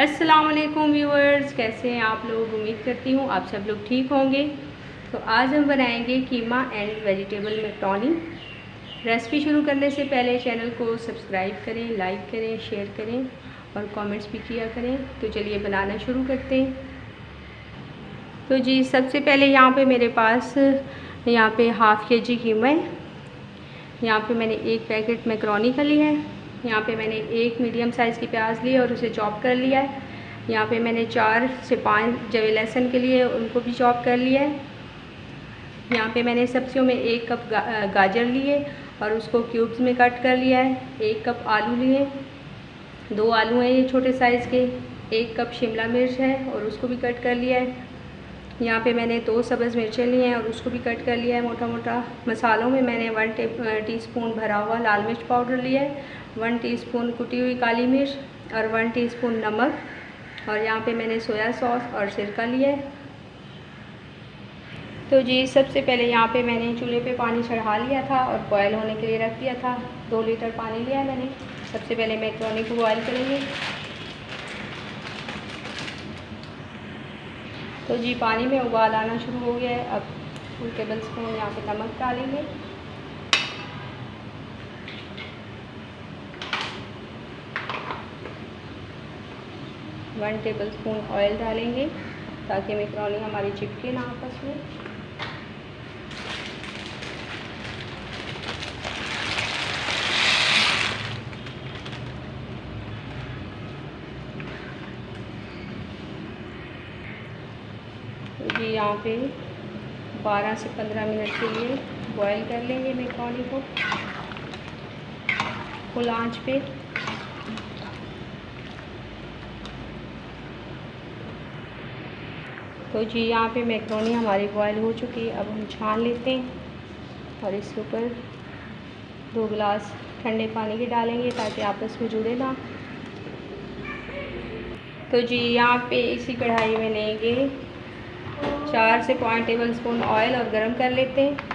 अस्सलाम वालेकुम व्यूअर्स, कैसे हैं आप लोग। उम्मीद करती हूँ आप सब लोग ठीक होंगे। तो आज हम बनाएंगे कीमा एंड वेजिटेबल मैक्रोनी। रेसिपी शुरू करने से पहले चैनल को सब्सक्राइब करें, लाइक करें, शेयर करें और कमेंट्स भी किया करें। तो चलिए बनाना शुरू करते हैं। तो जी सबसे पहले यहाँ पे मेरे पास यहाँ पे हाफ़ kg कीमा है। यहाँ पे मैंने एक पैकेट मैक्रोनी का लिया है। यहाँ पे मैंने एक मीडियम साइज़ की प्याज ली और उसे चॉप कर लिया है। यहाँ पे मैंने 4 से 5 जो लहसुन के लिए उनको भी चॉप कर लिया है। यहाँ पे मैंने सब्जियों में 1 कप गाजर लिए और उसको क्यूब्स में कट कर लिया है। 1 कप आलू लिए, 2 आलू हैं ये छोटे साइज़ के। 1 कप शिमला मिर्च है और उसको भी कट कर लिया है। यहाँ पे मैंने 2 सब्ज़ मिर्चें ली हैं और उसको भी कट कर लिया है मोटा मोटा। मसालों में मैंने 1 टीस्पून भरा हुआ लाल मिर्च पाउडर लिया है, 1 टीस्पून कुटी हुई काली मिर्च और 1 टीस्पून नमक। और यहाँ पे मैंने सोया सॉस और सिरका लिया है। तो जी सबसे पहले यहाँ पे मैंने चूल्हे पे पानी चढ़ा लिया था और बॉयल होने के लिए रख दिया था। 2 लीटर पानी लिया है मैंने। सबसे पहले मैक्रोनी को बॉयल करेंगे। तो जी पानी में उबाल आना शुरू हो गया है। अब 2 टेबलस्पून यहाँ पे नमक डालेंगे, वन टेबलस्पून ऑयल डालेंगे ताकि मैक्रोनी हमारी चिपके ना आपस में। तो जी यहाँ पे 12 से 15 मिनट के लिए बॉईल कर लेंगे मैक्रोनी को फुल आंच पे। तो जी यहाँ पे मैक्रोनी हमारी बॉयल हो चुकी है। अब हम छान लेते हैं और इसके ऊपर 2 गिलास ठंडे पानी के डालेंगे ताकि आपस में जुड़े ना। तो जी यहाँ पे इसी कढ़ाई में लेंगे 4 से 5 टेबलस्पून ऑयल और गरम कर लेते हैं।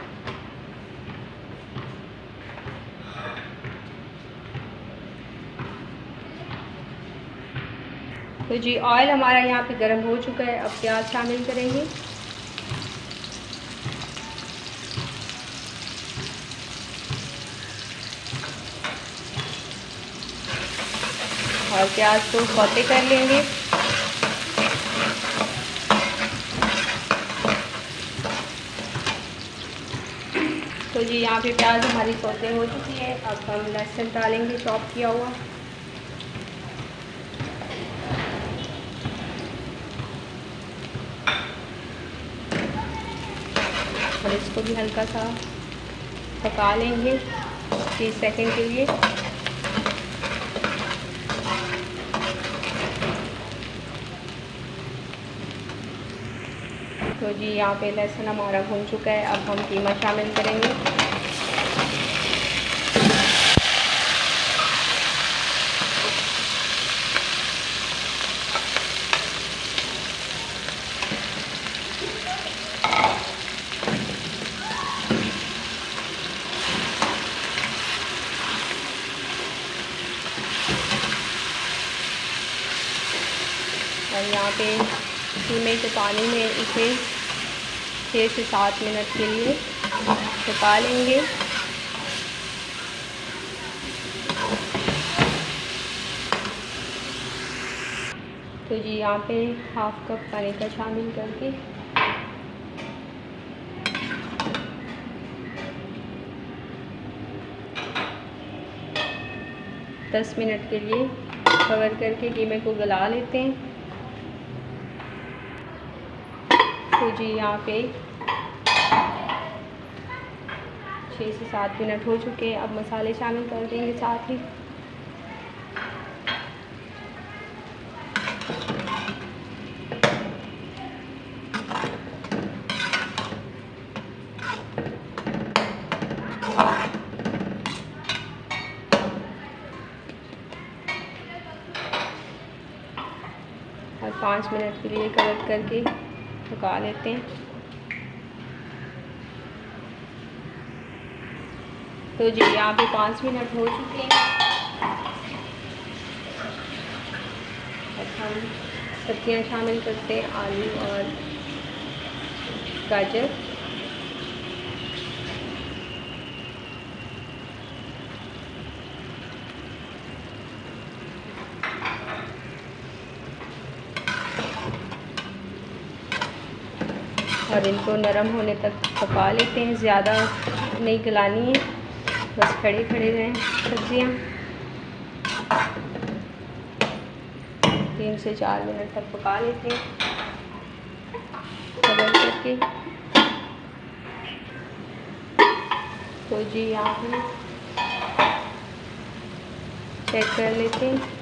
तो जी ऑयल हमारा यहाँ पे गर्म हो चुका है। अब प्याज शामिल करेंगे। और प्याज को सौते कर लेंगे। तो जी यहाँ पे प्याज हमारी सौते हो चुकी है। अब हम लहसुन डालेंगे चॉप किया हुआ। और इसको भी हल्का सा पका लेंगे 30 सेकंड के लिए। तो जी यहाँ पे लहसुन हमारा भून चुका है। अब हम कीमा शामिल करेंगे। और यहाँ पे कीमे के पानी में इसे 6 से 7 मिनट के लिए पका लेंगे। तो जी यहाँ पे हाफ़ कप पानी का शामिल करके दस मिनट के लिए कवर करके कीमे को गला लेते हैं। तो जी यहाँ पे 6 से 7 मिनट हो चुके हैं। अब मसाले शामिल कर देंगे साथ ही। और 5 मिनट के लिए कवर करके पका लेते हैं। तो जी यहाँ पे 5 मिनट हो चुके हैं। अब हम सब्जियां शामिल करते हैं, आलू और गाजर। और इनको नरम होने तक पका लेते हैं, ज़्यादा नहीं गलानी है, बस खड़े खड़े रहें सब्जियां। 3 से 4 मिनट तक पका लेते हैं कवर करके। तो जी यहाँ पे चेक कर लेते हैं।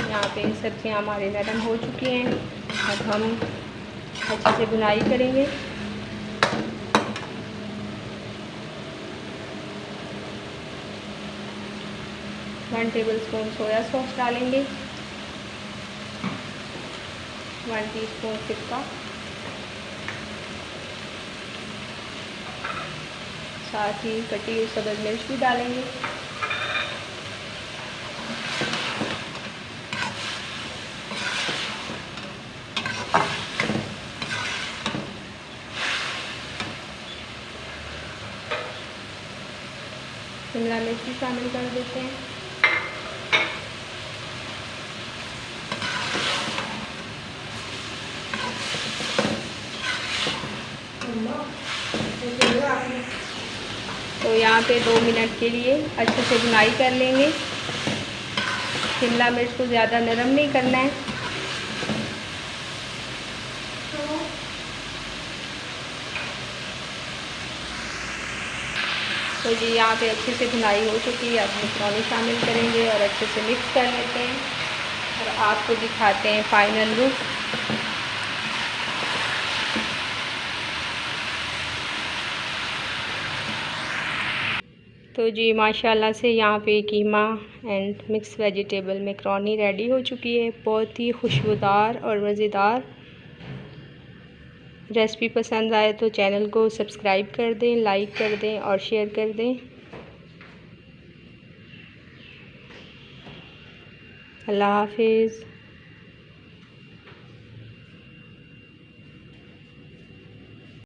यहाँ पे सब्जियाँ हमारे नरम हो चुकी हैं। अब हम अच्छे से भुनाई करेंगे। वन टेबलस्पून सोया सॉस डालेंगे, 1 टीस्पून सिरका, साथ ही कटी हुई सब्ज़ मिर्च भी डालेंगे। शिमला मिर्च भी शामिल कर देते हैं। तो यहाँ पे 2 मिनट के लिए अच्छे से भुनाई कर लेंगे। शिमला मिर्च को ज़्यादा नरम नहीं करना है। तो जी यहाँ पे अच्छे से भुनाई हो चुकी है। अब मैक्रोनी शामिल करेंगे और अच्छे से मिक्स कर लेते हैं और आपको दिखाते हैं फाइनल लुक। तो जी माशाल्लाह से यहाँ पे keema and mix vegetable macaroni ready हो चुकी है। बहुत ही खुशबूदार और मज़ेदार। रेसिपी पसंद आए तो चैनल को सब्सक्राइब कर दें, लाइक कर दें और शेयर कर दें। अल्लाह हाफिज़।